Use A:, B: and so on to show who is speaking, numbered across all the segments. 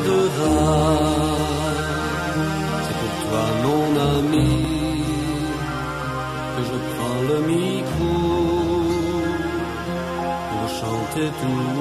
A: tardera. C'est pour toi, mon ami, que je prends le micro pour chanter tout.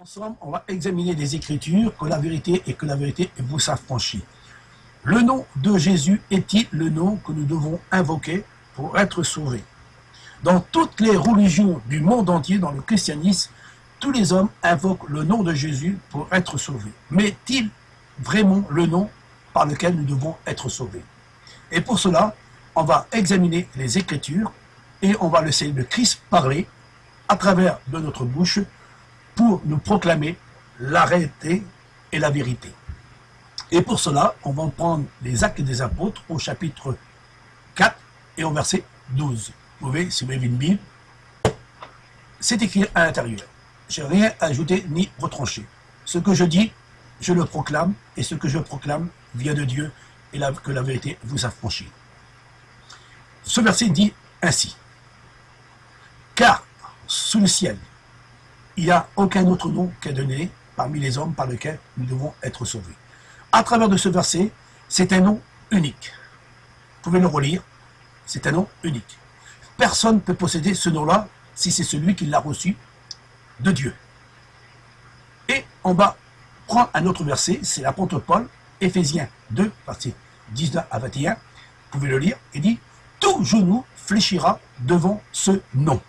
B: Ensemble, on va examiner les Écritures, que la vérité et que la vérité vous affranchit. Le nom de Jésus est-il le nom que nous devons invoquer pour être sauvés? Dans toutes les religions du monde entier, dans le christianisme, tous les hommes invoquent le nom de Jésus pour être sauvés. Mais est-il vraiment le nom par lequel nous devons être sauvés? Et pour cela, on va examiner les Écritures et on va laisser le Christ parler à travers de notre bouche pour nous proclamer la réalité et la vérité. Et pour cela, on va prendre les Actes des Apôtres au chapitre 4 et au verset 12. Vous pouvez, si vous avez une Bible, c'est écrit à l'intérieur. Je n'ai rien ajouté ni retranché. Ce que je dis, je le proclame, et ce que je proclame vient de Dieu, et que la vérité vous affranchit. Ce verset dit ainsi: car sous le ciel, il n'y a aucun autre nom qu'est donné parmi les hommes par lequel nous devons être sauvés. À travers de ce verset, c'est un nom unique. Vous pouvez le relire, c'est un nom unique. Personne ne peut posséder ce nom-là si c'est celui qui l'a reçu de Dieu. Et on va prendre un autre verset, c'est l'apôtre Paul, Éphésiens 2, verset 19 à 21, vous pouvez le lire, il dit: tout genou fléchira devant ce nom.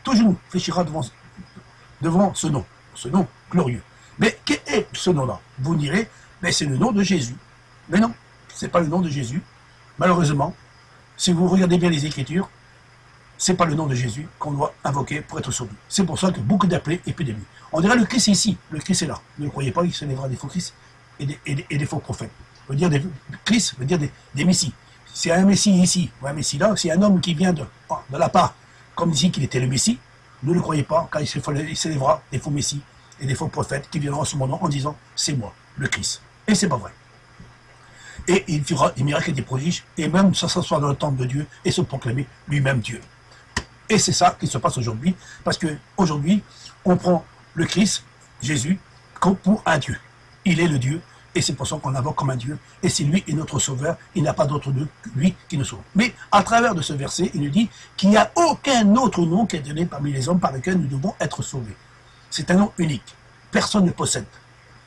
B: Tout genou fléchira devant ce nom glorieux. Mais quel est ce nom-là? Vous me direz, mais c'est le nom de Jésus. Mais non, ce n'est pas le nom de Jésus. Malheureusement, si vous regardez bien les Écritures, ce n'est pas le nom de Jésus qu'on doit invoquer pour être sauvé. C'est pour ça que beaucoup d'appelés épidémies. On dirait le Christ est ici, le Christ est là. Ne le croyez pas, il se lèvera des faux Christ et des faux prophètes. Christ veut dire des messies. C'est un messie ici ou un messie là, c'est un homme qui vient de la part, comme dit qu'il était le messie. Ne le croyez pas, car il s'élèvera des faux messies et des faux prophètes qui viendront sous mon nom en disant: c'est moi, le Christ. Et c'est pas vrai. Et il fera des miracles et des prodiges, et même s'asseoir dans le temple de Dieu et se proclamer lui-même Dieu. Et c'est ça qui se passe aujourd'hui, parce que aujourd'hui, on prend le Christ, Jésus, comme pour un Dieu. Il est le Dieu, et c'est pour ça qu'on l'invoque comme un Dieu, et c'est lui est notre sauveur, il n'y a pas d'autre Dieu que lui qui nous sauve. Mais à travers de ce verset, il nous dit qu'il n'y a aucun autre nom qui est donné parmi les hommes par lequel nous devons être sauvés. C'est un nom unique, personne ne possède.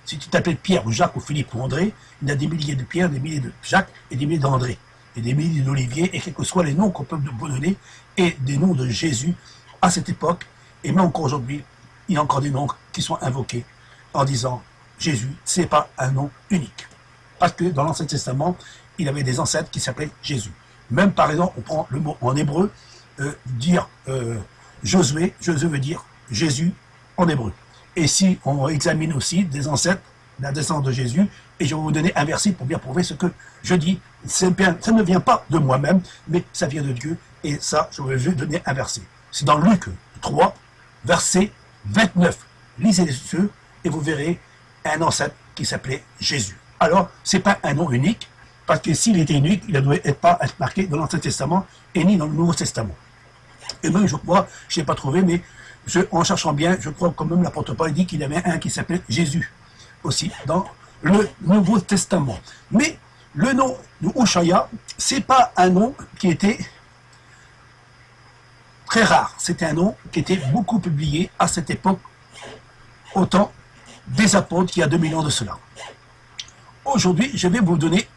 B: Si tu t'appelles Pierre ou Jacques ou Philippe ou André, il y a des milliers de Pierre, des milliers de Jacques et des milliers d'André, et des milliers d'Olivier, et quels que soient les noms qu'on peut vous donner, et des noms de Jésus à cette époque, et même encore aujourd'hui, il y a encore des noms qui sont invoqués en disant: Jésus, ce n'est pas un nom unique. Parce que dans l'Ancien Testament, il y avait des ancêtres qui s'appelaient Jésus. Même par exemple, on prend le mot en hébreu, Josué, Josué veut dire Jésus en hébreu. Et si on examine aussi des ancêtres, la descendance de Jésus, et je vais vous donner un verset pour bien prouver ce que je dis. Ça ne vient pas de moi-même, mais ça vient de Dieu, et ça, je vais vous donner un verset. C'est dans Luc 3, verset 29. Lisez les yeux, et vous verrez un ancêtre qui s'appelait Jésus. Alors, ce n'est pas un nom unique, parce que s'il était unique, il ne doit pas être marqué dans l'Ancien Testament, et ni dans le Nouveau Testament. Et même, je crois, je n'ai pas trouvé, mais en cherchant bien, je crois quand même l'apôtre Paul dit qu'il y avait un qui s'appelait Jésus, aussi, dans le Nouveau Testament. Mais le nom de Oshaya, ce n'est pas un nom qui était très rare. C'était un nom qui était beaucoup publié à cette époque, au temps des apôtres, il y a 2000 ans de cela. Aujourd'hui, je vais vous donner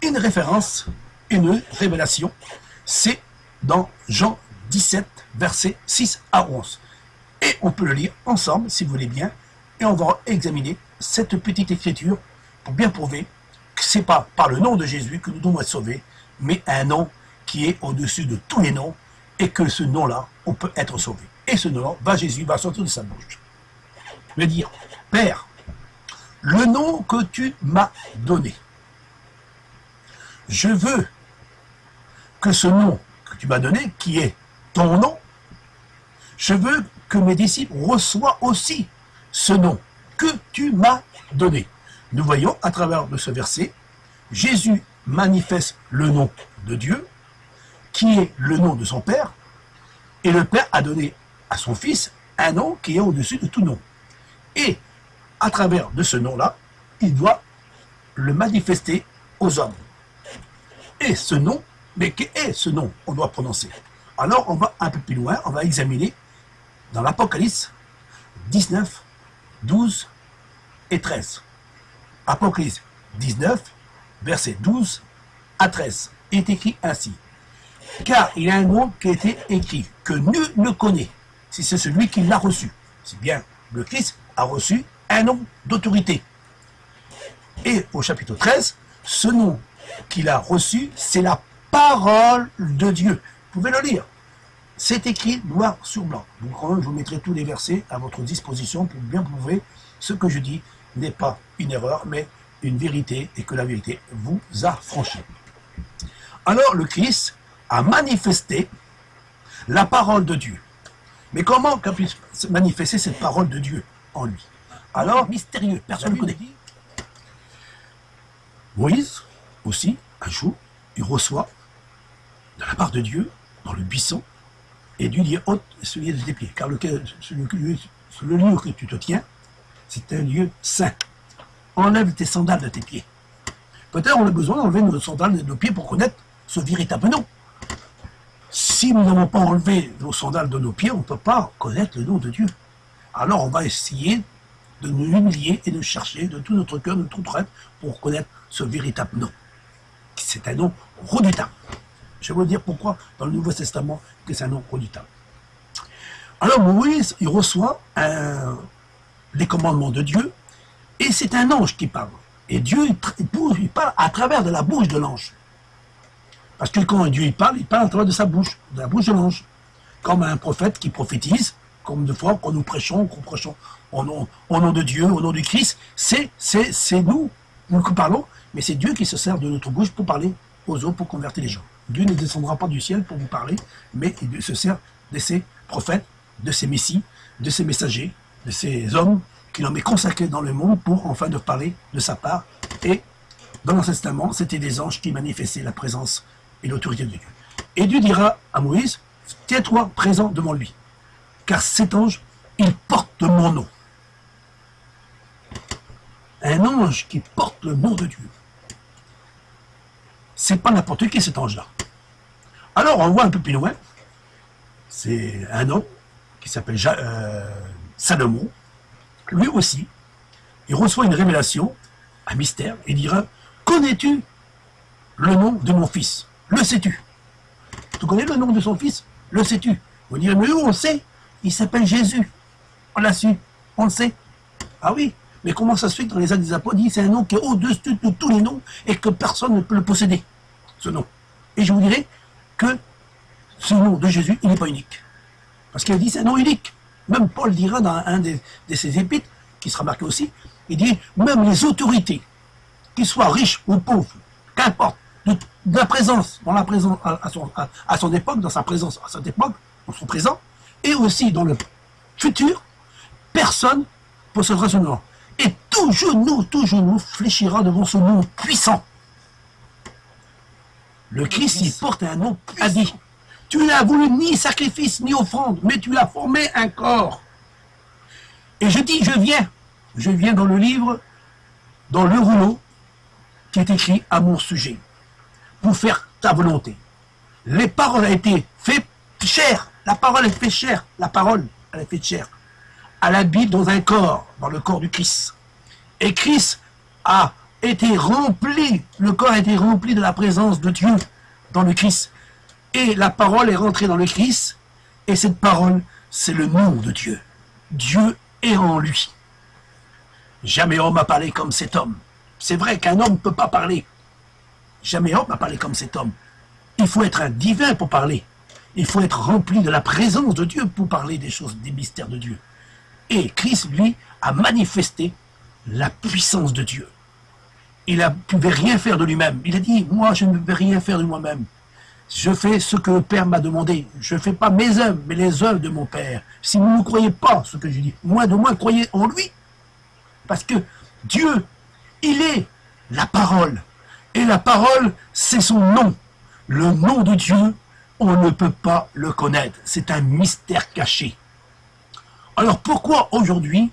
B: une référence, une révélation. C'est dans Jean 17, versets 6 à 11. Et on peut le lire ensemble, si vous voulez bien, et on va examiner cette petite écriture pour bien prouver que ce n'est pas par le nom de Jésus que nous devons être sauvés, mais un nom qui est au-dessus de tous les noms, et que ce nom-là, on peut être sauvé. Et ce nom-là, Jésus va sortir de sa bouche. Je vais dire: Père, le nom que tu m'as donné, je veux que ce nom que tu m'as donné, qui est ton nom, je veux que mes disciples reçoivent aussi ce nom que tu m'as donné. Nous voyons à travers de ce verset, Jésus manifeste le nom de Dieu, qui est le nom de son Père, et le Père a donné à son Fils un nom qui est au-dessus de tout nom. Et à travers de ce nom-là, il doit le manifester aux hommes. Et ce nom, mais qu'est ce nom on doit prononcer? Alors on va un peu plus loin, on va examiner dans l'Apocalypse 19, 12 et 13. Apocalypse 19, versets 12 à 13, est écrit ainsi. Car il y a un nom qui a été écrit, que nul ne connaît, si c'est celui qui l'a reçu. C'est bien, le Christ a reçu un nom d'autorité. Et au chapitre 13, ce nom qu'il a reçu, c'est la parole de Dieu. Vous pouvez le lire. C'est écrit noir sur blanc. Donc, je vous mettrai tous les versets à votre disposition pour bien prouver ce que je dis n'est pas une erreur, mais une vérité, et que la vérité vous affranchit. Alors, le Christ a manifesté la parole de Dieu. Mais comment qu'on puisse manifester cette parole de Dieu en lui? Alors, mystérieux, personne ne connaît. Moïse, aussi, un jour, il reçoit de la part de Dieu, dans le buisson, et Dieu dit, ôte celui de tes pieds, car le lieu que tu te tiens, c'est un lieu saint. Enlève tes sandales de tes pieds. Peut-être on a besoin d'enlever nos sandales de nos pieds pour connaître ce véritable nom. Si nous n'avons pas enlevé nos sandales de nos pieds, on ne peut pas connaître le nom de Dieu. Alors on va essayer de nous humilier et de chercher de tout notre cœur, de toute notre être, pour connaître ce véritable nom. C'est un nom redoutable. Je vais vous dire pourquoi dans le Nouveau Testament que c'est un nom redoutable. Alors Moïse, il reçoit les commandements de Dieu, et c'est un ange qui parle. Et Dieu, il parle à travers de la bouche de l'ange. Parce que quand Dieu il parle à travers de sa bouche, de la bouche de l'ange. Comme un prophète qui prophétise, comme de fois quand nous prêchons, au nom de Dieu, au nom du Christ, c'est nous qui parlons, mais c'est Dieu qui se sert de notre bouche pour parler aux autres, pour convertir les gens. Dieu ne descendra pas du ciel pour vous parler, mais il se sert de ses prophètes, de ses messies, de ses messagers, de ces hommes qu'il en met consacrés dans le monde pour enfin de parler de sa part. Et dans l'Ancien Testament, c'était des anges qui manifestaient la présence et l'autorité de Dieu. Et Dieu dira à Moïse, tiens-toi présent devant lui, car cet ange, il porte mon nom. Un ange qui porte le nom de Dieu. C'est pas n'importe qui cet ange-là. Alors on voit un peu plus loin, c'est un homme qui s'appelle Salomon. Lui aussi, il reçoit une révélation, un mystère, et il dira, connais-tu le nom de mon fils? Le sais-tu? Tu connais le nom de son fils? Le sais-tu? Vous direz, mais où on sait? Il s'appelle Jésus. On l'a su, on le sait. Ah oui, mais comment ça se fait que dans les Actes des Apôtres, il dit c'est un nom qui est au-dessus de tous les noms et que personne ne peut le posséder, ce nom. Et je vous dirai que ce nom de Jésus, il n'est pas unique. Parce qu'il dit c'est un nom unique. Même Paul dira dans un de ses épîtres, qui sera marqué aussi, il dit même les autorités, qu'ils soient riches ou pauvres, qu'importe, de la présence, dans la présence à son époque, dans sa présence à cette époque, dans son présent, et aussi dans le futur, personne possédera ce nom. Et tout genou fléchira devant ce nom puissant. Le Christ, il porte un nom puissant. A dit, tu n'as voulu ni sacrifice ni offrande, mais tu as formé un corps. Et je dis, je viens dans le livre, dans le rouleau, qui est écrit à mon sujet, pour faire ta volonté. Les paroles ont été faites chair, la parole est faite chair, la parole, elle est faite chair. Elle habite dans un corps, dans le corps du Christ. Et Christ a été rempli, le corps a été rempli de la présence de Dieu dans le Christ. Et la parole est rentrée dans le Christ, et cette parole, c'est le nom de Dieu. Dieu est en lui. Jamais homme n'a parlé comme cet homme. C'est vrai qu'un homme ne peut pas parler. Jamais homme n'a parlé comme cet homme. Il faut être un divin pour parler. Il faut être rempli de la présence de Dieu pour parler des choses, des mystères de Dieu. Et Christ, lui, a manifesté la puissance de Dieu. Il ne pouvait rien faire de lui-même. Il a dit, moi, je ne peux rien faire de moi-même. Je fais ce que le Père m'a demandé. Je ne fais pas mes œuvres, mais les œuvres de mon Père. Si vous ne croyez pas ce que je dis, moins de moins croyez en lui. Parce que Dieu, il est la parole. Et la parole, c'est son nom. Le nom de Dieu, on ne peut pas le connaître. C'est un mystère caché. Alors pourquoi aujourd'hui,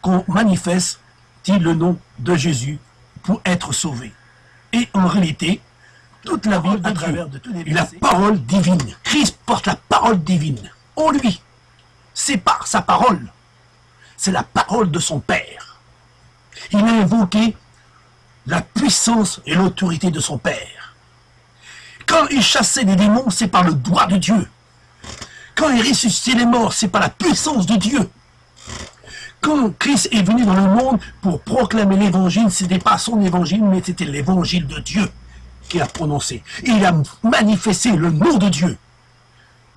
B: qu'on manifeste le nom de Jésus pour être sauvé. Et en réalité, toute la Bible à travers de tous les versets, la parole divine. Christ porte la parole divine en lui. C'est par sa parole. C'est la parole de son Père. Il a invoqué la puissance et l'autorité de son Père. Quand il chassait les démons, c'est par le doigt de Dieu. Quand il ressuscitait les morts, c'est par la puissance de Dieu. Quand Christ est venu dans le monde pour proclamer l'évangile, ce n'était pas son évangile, mais c'était l'évangile de Dieu qu'il a prononcé. Et il a manifesté le nom de Dieu.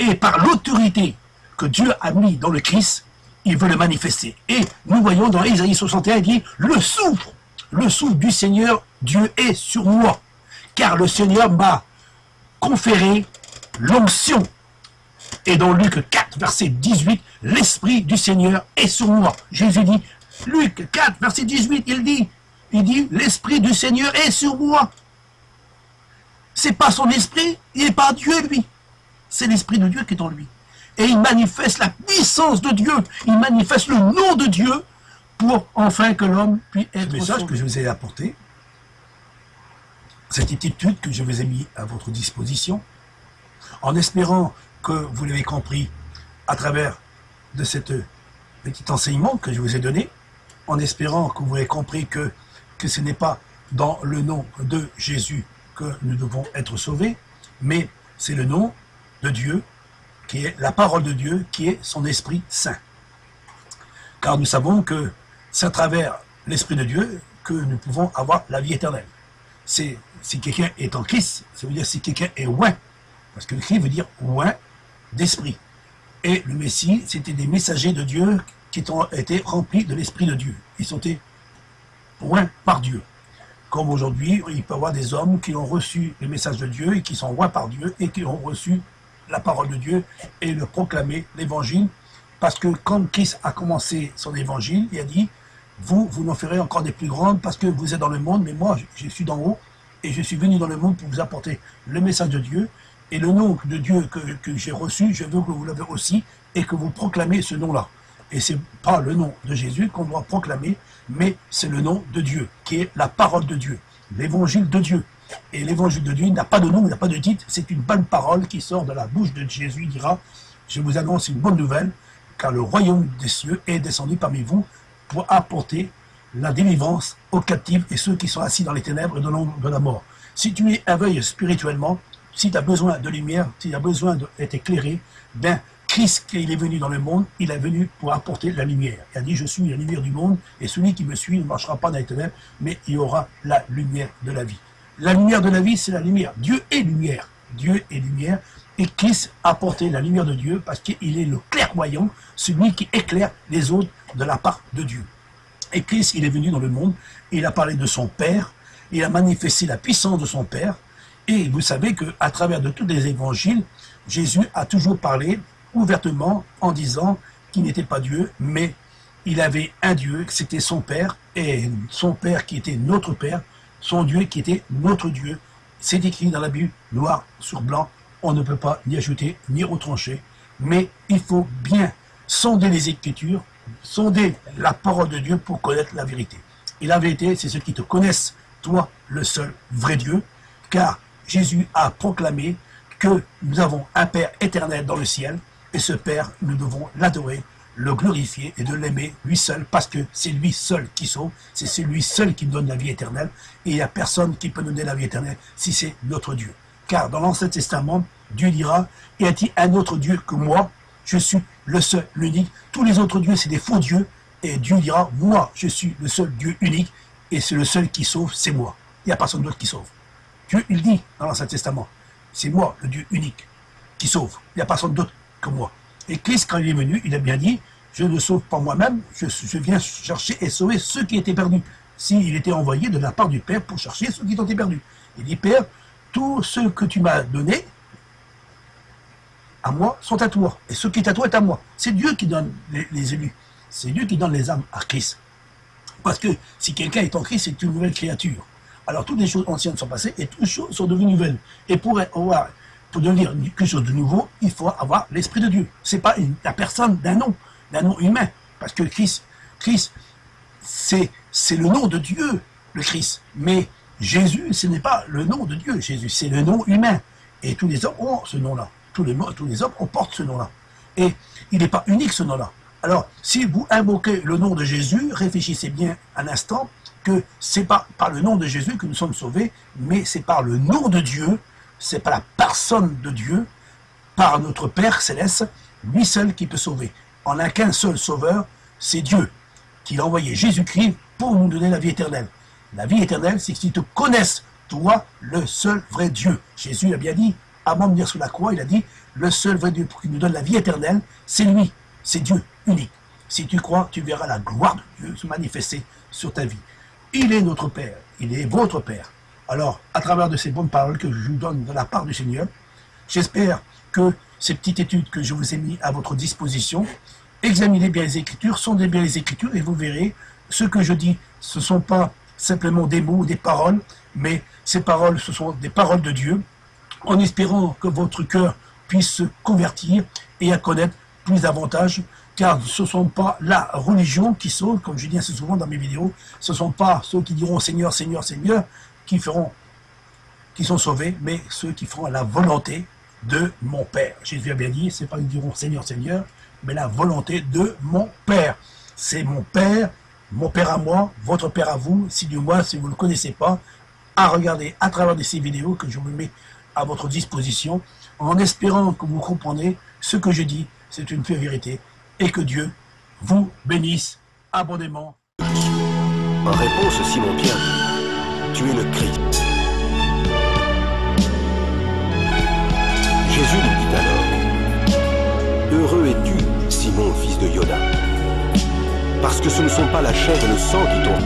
B: Et par l'autorité que Dieu a mis dans le Christ, il veut le manifester. Et nous voyons dans Isaïe 61, il dit, le souffle du Seigneur Dieu est sur moi, car le Seigneur m'a conféré l'onction. Et dans Luc 4, verset 18, l'Esprit du Seigneur est sur moi. Jésus dit, Luc 4, verset 18, il dit, l'Esprit du Seigneur est sur moi. C'est pas son esprit, il n'est pas Dieu, lui. C'est l'Esprit de Dieu qui est en lui. Et il manifeste la puissance de Dieu. Il manifeste le nom de Dieu pour enfin que l'homme puisse être sauvé. Le message que je vous ai apporté, cette étude que je vous ai mis à votre disposition, en espérant que vous l'avez compris à travers de ce petit enseignement que je vous ai donné, en espérant que vous avez compris que ce n'est pas dans le nom de Jésus que nous devons être sauvés, mais c'est le nom de Dieu, qui est la parole de Dieu, qui est son Esprit Saint. Car nous savons que c'est à travers l'Esprit de Dieu que nous pouvons avoir la vie éternelle. Si quelqu'un est en Christ, ça veut dire si quelqu'un est oint, parce que le Christ veut dire oint d'esprit. Et le Messie, c'était des messagers de Dieu qui ont été remplis de l'Esprit de Dieu. Ils ont été oints par Dieu. Comme aujourd'hui, il peut y avoir des hommes qui ont reçu le message de Dieu et qui sont oints par Dieu et qui ont reçu la parole de Dieu et le proclamer, l'évangile. Parce que quand Christ a commencé son évangile, il a dit, vous n'en ferez encore des plus grandes parce que vous êtes dans le monde, mais moi, je suis d'en haut et je suis venu dans le monde pour vous apporter le message de Dieu. Et le nom de Dieu que j'ai reçu, je veux que vous l'avez aussi et que vous proclamez ce nom-là. Et ce n'est pas le nom de Jésus qu'on doit proclamer, mais c'est le nom de Dieu, qui est la parole de Dieu, l'évangile de Dieu. Et l'évangile de Dieu n'a pas de nom, il n'a pas de titre, c'est une bonne parole qui sort de la bouche de Jésus. Il dira, je vous annonce une bonne nouvelle, car le royaume des cieux est descendu parmi vous pour apporter la délivrance aux captifs et ceux qui sont assis dans les ténèbres et de l'ombre de la mort. Si tu es aveugle spirituellement, si tu as besoin de lumière, si tu as besoin d'être éclairé, ben Christ, il est venu dans le monde, il est venu pour apporter la lumière. Il a dit, je suis la lumière du monde, et celui qui me suit ne marchera pas dans les ténèbres, mais il aura la lumière de la vie. La lumière de la vie, c'est la lumière. Dieu est lumière. Dieu est lumière. Et Christ a apporté la lumière de Dieu parce qu'il est le clairvoyant, celui qui éclaire les autres de la part de Dieu. Et Christ, il est venu dans le monde, il a parlé de son Père, il a manifesté la puissance de son Père. Et vous savez qu'à travers de tous les évangiles, Jésus a toujours parlé ouvertement en disant qu'il n'était pas Dieu, mais il avait un Dieu, c'était son Père, et son Père qui était notre Père, son Dieu qui était notre Dieu. C'est écrit dans la Bible, noir sur blanc, on ne peut pas ni ajouter ni retrancher, mais il faut bien sonder les Écritures, sonder la parole de Dieu pour connaître la vérité. Et la vérité, c'est ceux qui te connaissent, toi, le seul vrai Dieu, car Jésus a proclamé que nous avons un Père éternel dans le ciel, et ce Père, nous devons l'adorer, le glorifier et de l'aimer, lui seul, parce que c'est lui seul qui sauve, c'est lui seul qui donne la vie éternelle, et il n'y a personne qui peut donner la vie éternelle si c'est notre Dieu. Car dans l'Ancien Testament, Dieu dira, y a-t-il un autre Dieu que moi? Je suis le seul, l'unique. Tous les autres dieux, c'est des faux dieux, et Dieu dira, moi, je suis le seul Dieu unique, et c'est le seul qui sauve, c'est moi. Il n'y a personne d'autre qui sauve. Dieu, il dit dans l'Ancien Testament, c'est moi, le Dieu unique, qui sauve. Il n'y a personne d'autre que moi. Et Christ, quand il est venu, il a bien dit, je ne sauve pas moi-même, je viens chercher et sauver ceux qui étaient perdus. S'il était envoyé de la part du Père pour chercher ceux qui ont été perdus. Il dit, Père, tous ceux que tu m'as donnés, à moi, sont à toi. Et ce qui est à toi est à moi. C'est Dieu qui donne les élus. C'est Dieu qui donne les âmes à Christ. Parce que si quelqu'un est en Christ, c'est une nouvelle créature. Alors toutes les choses anciennes sont passées et toutes les choses sont devenues nouvelles. Et pour devenir quelque chose de nouveau, il faut avoir l'Esprit de Dieu. Ce n'est pas la personne d'un nom humain. Parce que Christ, c'est le nom de Dieu, le Christ. Mais Jésus, ce n'est pas le nom de Dieu. Jésus, c'est le nom humain. Et tous les hommes ont ce nom-là. Tous les hommes portent ce nom-là. Et il n'est pas unique, ce nom-là. Alors, si vous invoquez le nom de Jésus, réfléchissez bien un instant que c'est pas par le nom de Jésus que nous sommes sauvés, mais c'est par le nom de Dieu, c'est par la personne de Dieu, par notre Père Céleste, lui seul qui peut sauver. On n'a qu'un seul sauveur, c'est Dieu, qui a envoyé Jésus-Christ pour nous donner la vie éternelle. La vie éternelle, c'est qu'ils te connaissent, toi, le seul vrai Dieu. Jésus a bien dit, avant de venir sur la croix, il a dit, le seul vrai Dieu qui nous donne la vie éternelle, c'est lui, c'est Dieu unique. Si tu crois, tu verras la gloire de Dieu se manifester sur ta vie. Il est notre Père, il est votre Père. Alors, à travers de ces bonnes paroles que je vous donne de la part du Seigneur, j'espère que ces petites études que je vous ai mis à votre disposition, examinez bien les Écritures, sondez bien les Écritures et vous verrez, ce que je dis, ce ne sont pas simplement des mots, des paroles, mais ces paroles, ce sont des paroles de Dieu, en espérant que votre cœur puisse se convertir et à connaître plus davantage, car ce ne sont pas la religion qui sauve, comme je dis assez souvent dans mes vidéos, ce ne sont pas ceux qui diront Seigneur, Seigneur, Seigneur, qui sont sauvés, mais ceux qui feront la volonté de mon Père. Jésus a bien dit, c'est pas qu'ils diront Seigneur, Seigneur, mais la volonté de mon Père. C'est mon Père à moi, votre Père à vous, si du moins, si vous ne le connaissez pas, à regarder à travers de ces vidéos que je vous mets à votre disposition, en espérant que vous compreniez ce que je dis, c'est une pure vérité, et que Dieu vous bénisse abondamment.
C: En réponse, Simon-Pierre, tu es le Christ. Jésus lui dit alors, heureux es-tu, Simon, fils de Jonas, parce que ce ne sont pas la chair et le sang qui t'ont